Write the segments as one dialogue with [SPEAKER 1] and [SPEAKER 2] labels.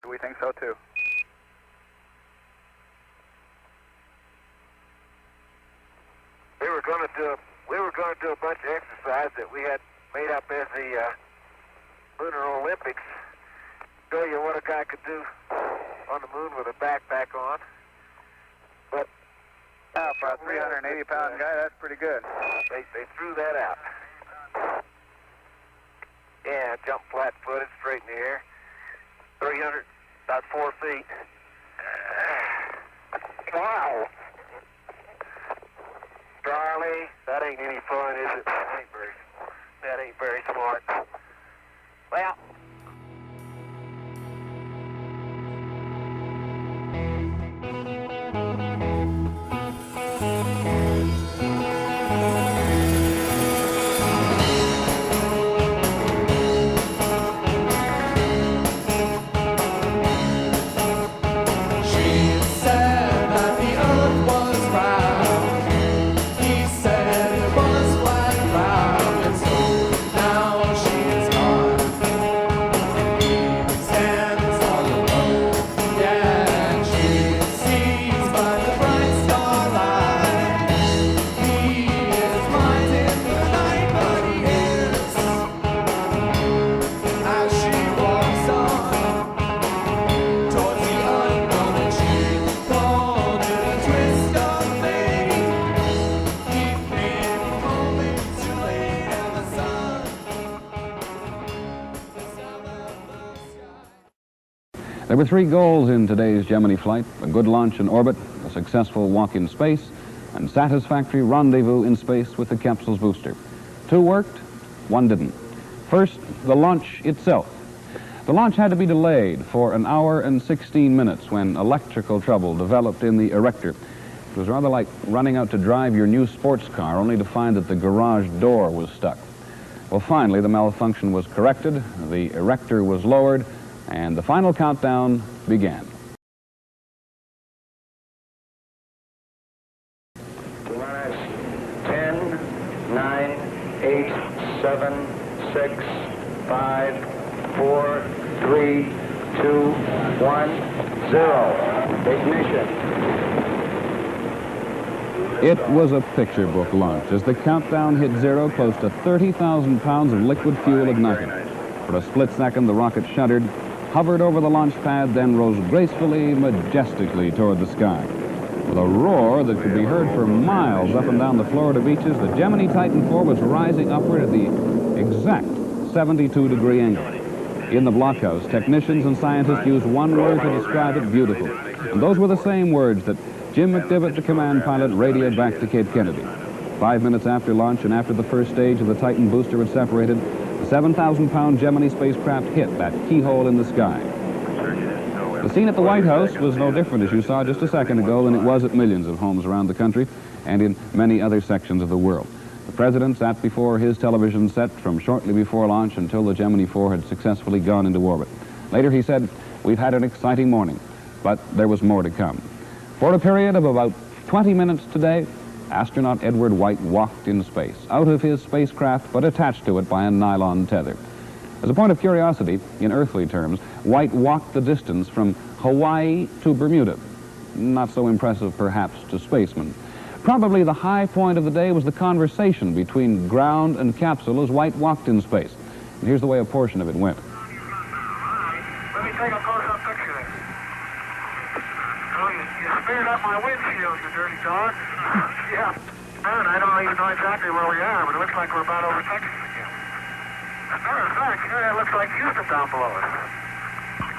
[SPEAKER 1] We think so too.
[SPEAKER 2] We were going to do a bunch of exercise that we had made up as the Lunar Olympics. Show you what a guy could do on the moon with a backpack on. But
[SPEAKER 1] for a 380-pound guy, that's pretty good.
[SPEAKER 2] They threw that out. Yeah, jump flat-footed, straight in the air. 300, about 4 feet. Wow. Charlie, that ain't any fun, is it? That ain't very smart. Well.
[SPEAKER 3] There were 3 goals in today's Gemini flight: a good launch in orbit, a successful walk in space, and satisfactory rendezvous in space with the capsule's booster. 2 worked, 1 didn't. First, the launch itself. The launch had to be delayed for 1 hour and 16 minutes when electrical trouble developed in the erector. It was rather like running out to drive your new sports car only to find that the garage door was stuck. Well, finally, the malfunction was corrected, the erector was lowered, and the final countdown began.
[SPEAKER 4] Last 10, 9, 8, 7, 6, 5, 4, 3, 2, 1, 0. Ignition.
[SPEAKER 3] It was a picture book launch. As the countdown hit 0, close to 30,000 pounds of liquid fuel ignited. For a split second, the rocket shuddered, hovered over the launch pad, then rose gracefully, majestically toward the sky. With a roar that could be heard for miles up and down the Florida beaches, the Gemini Titan IV was rising upward at the exact 72-degree angle. In the blockhouse, technicians and scientists used one word to describe it: beautiful. And those were the same words that Jim McDivitt, the command pilot, radioed back to Cape Kennedy. 5 minutes after launch and after the first stage of the Titan booster had separated, the 7,000-pound Gemini spacecraft hit that keyhole in the sky. The scene at the White House was no different, as you saw just a second ago, than it was at millions of homes around the country and in many other sections of the world. The president sat before his television set from shortly before launch until the Gemini 4 had successfully gone into orbit. Later he said, "We've had an exciting morning, but there was more to come." For a period of about 20 minutes today, astronaut Edward White walked in space, out of his spacecraft, but attached to it by a nylon tether. As a point of curiosity, in earthly terms, White walked the distance from Hawaii to Bermuda. Not so impressive, perhaps, to spacemen. Probably the high point of the day was the conversation between ground and capsule as White walked in space. And here's the way a portion of it went.
[SPEAKER 2] Let me take a close-up picture there. Oh, you speared up my windshield, you dirty dog. Yeah. Man, I don't even know exactly where we are, but it looks like we're about over Texas again. As a matter of fact, it looks like Houston down below us.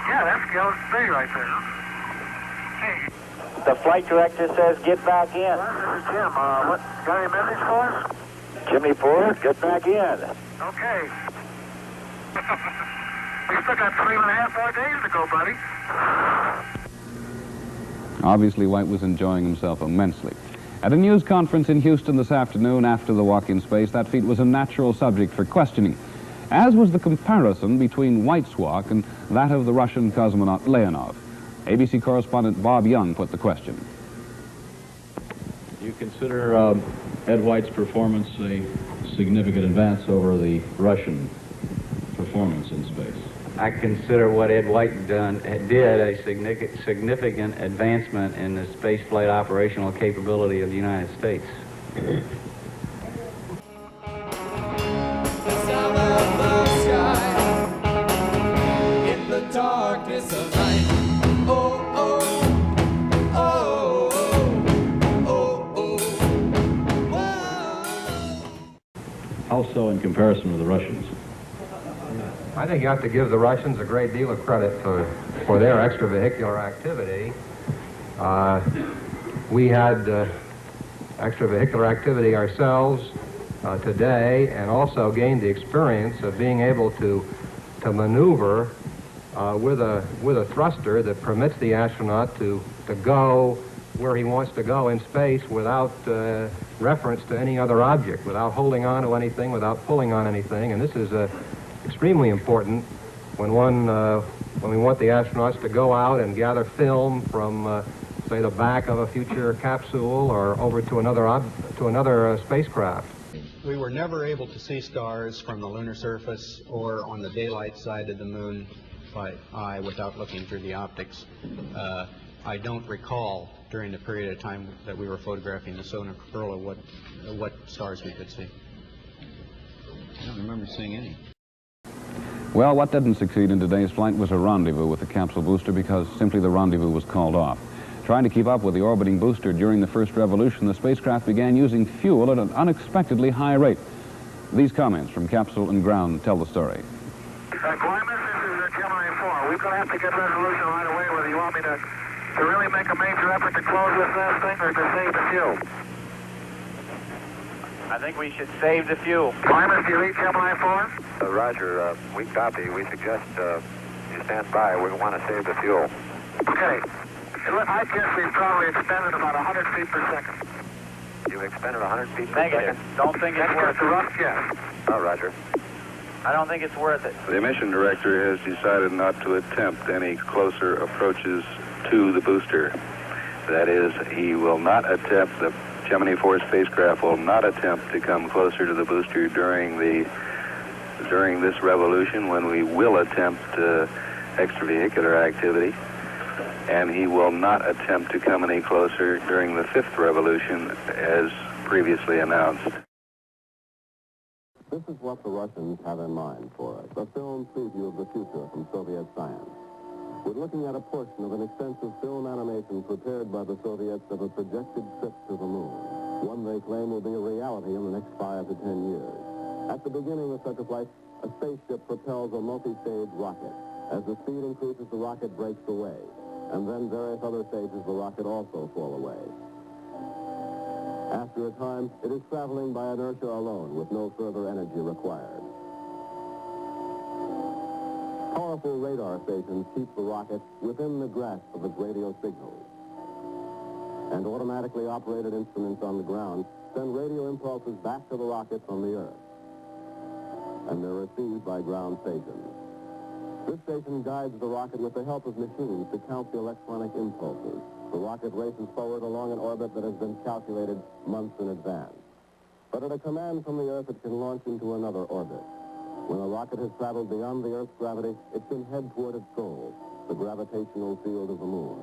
[SPEAKER 2] Yeah, that's Gallup Bay right there. Hey.
[SPEAKER 4] The flight director says get back in.
[SPEAKER 2] This is Jim. What, got any message for us?
[SPEAKER 4] Jimmy 4, get back in.
[SPEAKER 2] Okay. We still got 3.5 more days to go, buddy.
[SPEAKER 3] Obviously, White was enjoying himself immensely. At a news conference in Houston this afternoon after the walk in space, that feat was a natural subject for questioning, as was the comparison between White's walk and that of the Russian cosmonaut Leonov. ABC correspondent Bob Young put the question.
[SPEAKER 5] You consider Ed White's performance a significant advance over the Russian performance in space?
[SPEAKER 6] I consider what Ed White did a significant advancement in the spaceflight operational capability of the United States.
[SPEAKER 7] Darkness of night. Oh, oh, oh, oh, oh, oh.
[SPEAKER 5] Also in comparison with the Russians.
[SPEAKER 8] I think you have to give the Russians a great deal of credit for their extravehicular activity. We had extravehicular activity ourselves today, and also gained the experience of being able to maneuver with a thruster that permits the astronaut to go where he wants to go in space without reference to any other object, without holding on to anything, without pulling on anything. And this is extremely important when we want the astronauts to go out and gather film from say the back of a future capsule or over to another spacecraft.
[SPEAKER 9] We were never able to see stars from the lunar surface or on the daylight side of the moon by eye without looking through the optics. I don't recall during the period of time that we were photographing the solar corona what stars we could see. I don't remember seeing any.
[SPEAKER 3] Well, what didn't succeed in today's flight was a rendezvous with the capsule booster because simply the rendezvous was called off. Trying to keep up with the orbiting booster during the first revolution, the spacecraft began using fuel at an unexpectedly high rate. These comments from capsule and ground tell the story.
[SPEAKER 2] Guaymas, this is Gemini 4. We're going to have to get resolution right away whether you want me to really make a major effort to close this thing or to save the fuel.
[SPEAKER 1] I think we should save the fuel.
[SPEAKER 2] Guaymas, do you read Gemini 4?
[SPEAKER 1] Roger, we copy. We suggest you stand by. We want to save the fuel.
[SPEAKER 2] Okay. I guess we've probably expended about 100 feet per second.
[SPEAKER 1] You expended 100 feet per Negative. second?
[SPEAKER 2] Don't think it's worth it. That's just a rough guess.
[SPEAKER 1] Oh, Roger. I don't think it's worth it.
[SPEAKER 10] The mission director has decided not to attempt any closer approaches to the booster. That is, he will not attempt, the Gemini 4 spacecraft will not attempt to come closer to the booster during this revolution when we will attempt extravehicular activity. And he will not attempt to come any closer during the fifth revolution as previously announced.
[SPEAKER 11] This is what the Russians have in mind for us, a film preview of the future from Soviet science. We're looking at a portion of an extensive film animation prepared by the Soviets of a projected trip to the moon, one they claim will be a reality in the next 5 to 10 years. At the beginning of such a flight, a spaceship propels a multi-stage rocket. As the speed increases, the rocket breaks away, and then various other stages of the rocket also fall away. After a time, it is traveling by inertia alone with no further energy required. Powerful radar stations keep the rocket within the grasp of its radio signals. And automatically operated instruments on the ground send radio impulses back to the rocket from the Earth. And they're received by ground stations. This station guides the rocket with the help of machines to count the electronic impulses. The rocket races forward along an orbit that has been calculated months in advance. But at a command from the Earth, it can launch into another orbit. When a rocket has traveled beyond the Earth's gravity, it can head toward its goal, the gravitational field of the moon.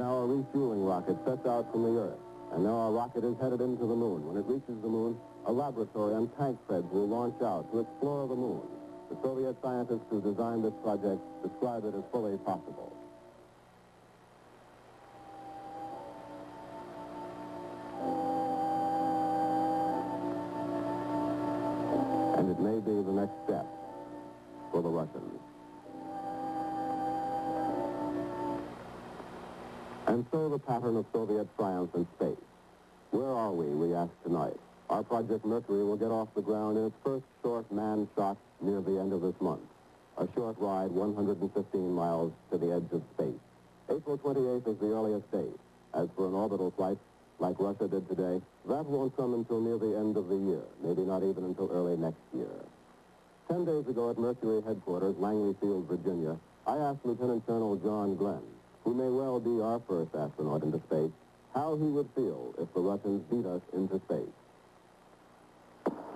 [SPEAKER 11] Now a refueling rocket sets out from the Earth, and now our rocket is headed into the moon. When it reaches the moon, a laboratory and tank treads will launch out to explore the moon. The Soviet scientists who designed this project describe it as fully possible. And it may be the next step for the Russians. And so the pattern of Soviet triumph in space. Where are we ask tonight. Our Project Mercury will get off the ground in its first short manned shot near the end of this month. A short ride, 115 miles to the edge of space. April 28th is the earliest date. As for an orbital flight, like Russia did today, that won't come until near the end of the year, maybe not even until early next year. 10 days ago at Mercury headquarters, Langley Field, Virginia, I asked Lieutenant Colonel John Glenn, who may well be our first astronaut into space, how he would feel if the Russians beat us into space.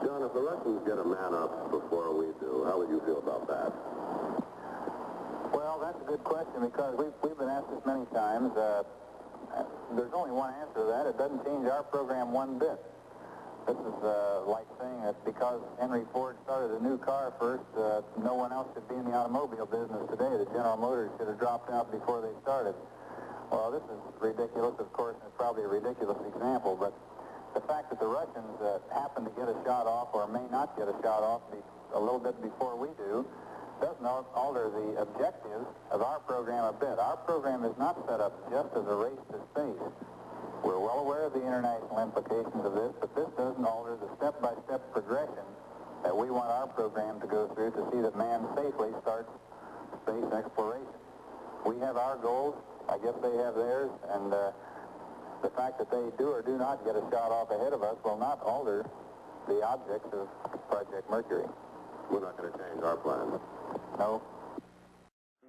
[SPEAKER 11] John, if the Russians get a man up before we do, how would you feel about that?
[SPEAKER 12] Well, that's a good question because we've been asked this many times. There's only one answer to that. It doesn't change our program one bit. This is like saying that because Henry Ford started a new car first, no one else should be in the automobile business today. The General Motors should have dropped out before they started. Well, this is ridiculous, of course, and it's probably a ridiculous example, but the fact that the Russians happen to get a shot off or may not get a shot off a little bit before we do doesn't alter the objectives of our program a bit. Our program is not set up just as a race to space. We're well aware of the international implications of this, but this doesn't alter the step-by-step progression that we want our program to go through to see that man safely starts space exploration. We have our goals, I guess they have theirs, and the fact that they do or do not get a shot off ahead of us will not alter the objects of Project Mercury.
[SPEAKER 11] We're not going to change our plans.
[SPEAKER 12] No.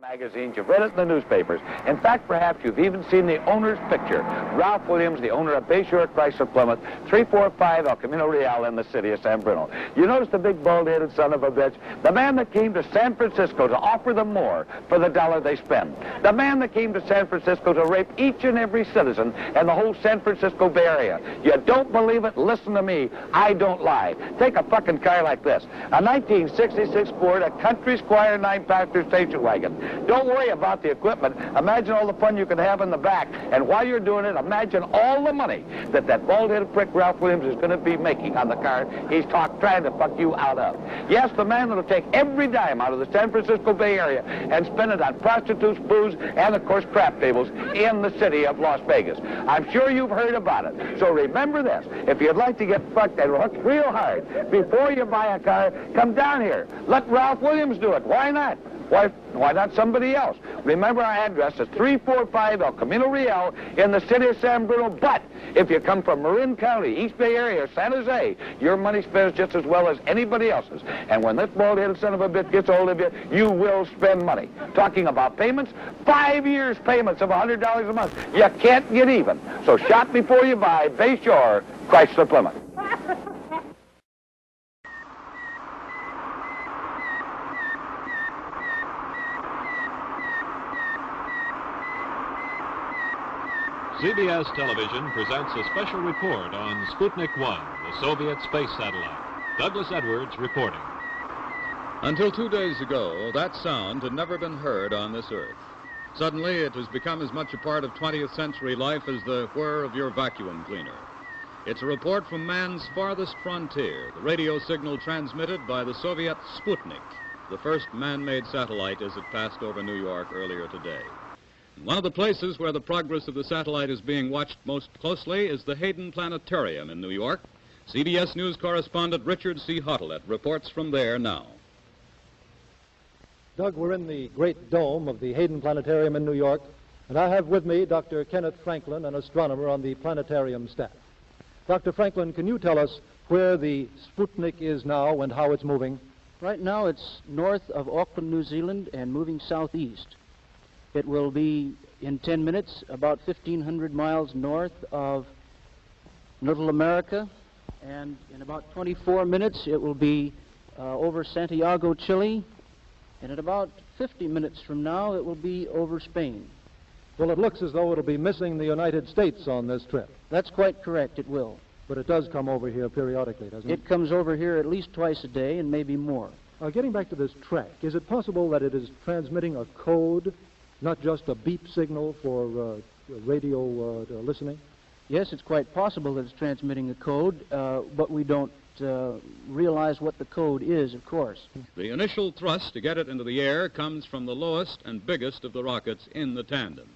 [SPEAKER 13] Magazines, you've read it in the newspapers. In fact, perhaps you've even seen the owner's picture. Ralph Williams, the owner of Bayshore Chrysler Plymouth, 345 El Camino Real in the city of San Bruno. You notice the big bald-headed son of a bitch? The man that came to San Francisco to offer them more for the dollar they spend. The man that came to San Francisco to rape each and every citizen in the whole San Francisco Bay Area. You don't believe it? Listen to me. I don't lie. Take a fucking car like this. A 1966 Ford, a Country Squire 9-passenger station wagon. Don't worry about the equipment. Imagine all the fun you can have in the back. And while you're doing it, imagine all the money that bald-headed prick Ralph Williams is going to be making on the car he's trying to fuck you out of. Yes, the man that'll take every dime out of the San Francisco Bay Area and spend it on prostitutes, booze, and, of course, crap tables in the city of Las Vegas. I'm sure you've heard about it. So remember this. If you'd like to get fucked and hooked real hard before you buy a car, come down here. Let Ralph Williams do it. Why not? Why not somebody else? Remember, our address is 345 El Camino Real in the city of San Bruno. But if you come from Marin County, East Bay Area, San Jose, your money spends just as well as anybody else's. And when this bald-headed son of a bitch gets hold of you, you will spend money. Talking about payments, 5 years payments of $100 a month. You can't get even. So shop before you buy. Bayshore Chrysler Plymouth.
[SPEAKER 14] CBS Television presents a special report on Sputnik 1, the Soviet space satellite. Douglas Edwards reporting.
[SPEAKER 15] Until 2 days ago, that sound had never been heard on this Earth. Suddenly, it has become as much a part of 20th century life as the whir of your vacuum cleaner. It's a report from man's farthest frontier, the radio signal transmitted by the Soviet Sputnik, the first man-made satellite as it passed over New York earlier today. One of the places where the progress of the satellite is being watched most closely is the Hayden Planetarium in New York. CBS News correspondent Richard C. Hottelet reports from there now.
[SPEAKER 16] Doug, we're in the great dome of the Hayden Planetarium in New York, and I have with me Dr. Kenneth Franklin, an astronomer on the planetarium staff. Dr. Franklin, can you tell us where the Sputnik is now and how it's moving?
[SPEAKER 17] Right now it's north of Auckland, New Zealand, and moving southeast. It will be, in 10 minutes, about 1,500 miles north of Little America, and in about 24 minutes it will be over Santiago, Chile, and in about 50 minutes from now it will be over Spain.
[SPEAKER 16] Well, it looks as though it'll be missing the United States on this trip.
[SPEAKER 17] That's quite correct, it will.
[SPEAKER 16] But it does come over here periodically, doesn't it?
[SPEAKER 17] It comes over here at least twice a day and maybe more.
[SPEAKER 16] Getting back to this track, is it possible that it is transmitting a code, not just a beep signal for radio listening?
[SPEAKER 17] Yes, it's quite possible that it's transmitting a code, but we don't realize what the code is, of course.
[SPEAKER 15] The initial thrust to get it into the air comes from the lowest and biggest of the rockets in the tandem.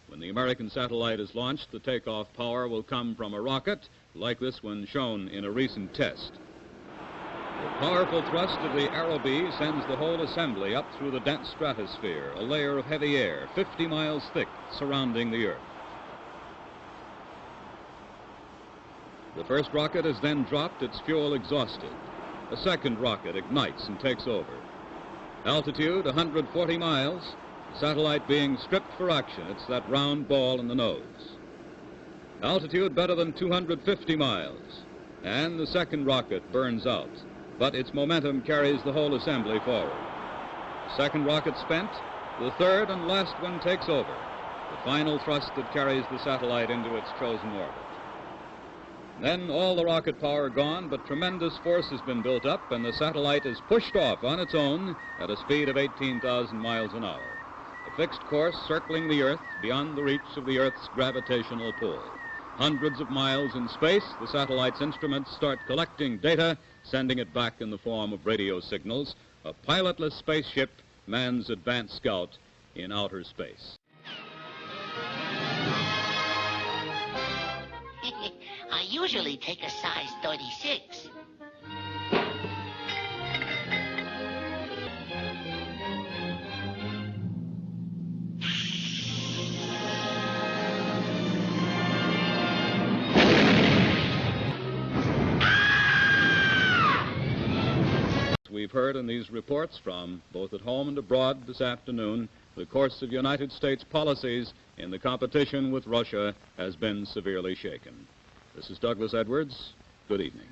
[SPEAKER 15] When the American satellite is launched, the takeoff power will come from a rocket like this one shown in a recent test. The powerful thrust of the Aerobee sends the whole assembly up through the dense stratosphere, a layer of heavy air 50 miles thick surrounding the Earth. The first rocket is then dropped, its fuel exhausted. A second rocket ignites and takes over. Altitude 140 miles, the satellite being stripped for action. It's that round ball in the nose. Altitude better than 250 miles. and the second rocket burns out, but its momentum carries the whole assembly forward. The second rocket spent, the third and last one takes over, the final thrust that carries the satellite into its chosen orbit. Then all the rocket power gone, but tremendous force has been built up, and the satellite is pushed off on its own at a speed of 18,000 miles an hour. A fixed course circling the Earth beyond the reach of the Earth's gravitational pull. Hundreds of miles in space, the satellite's instruments start collecting data, sending it back in the form of radio signals. A pilotless spaceship, man's advanced scout in outer space.
[SPEAKER 18] I usually take a size 36.
[SPEAKER 15] We've heard in these reports from both at home and abroad this afternoon, the course of United States policies in the competition with Russia has been severely shaken. This is Douglas Edwards. Good evening.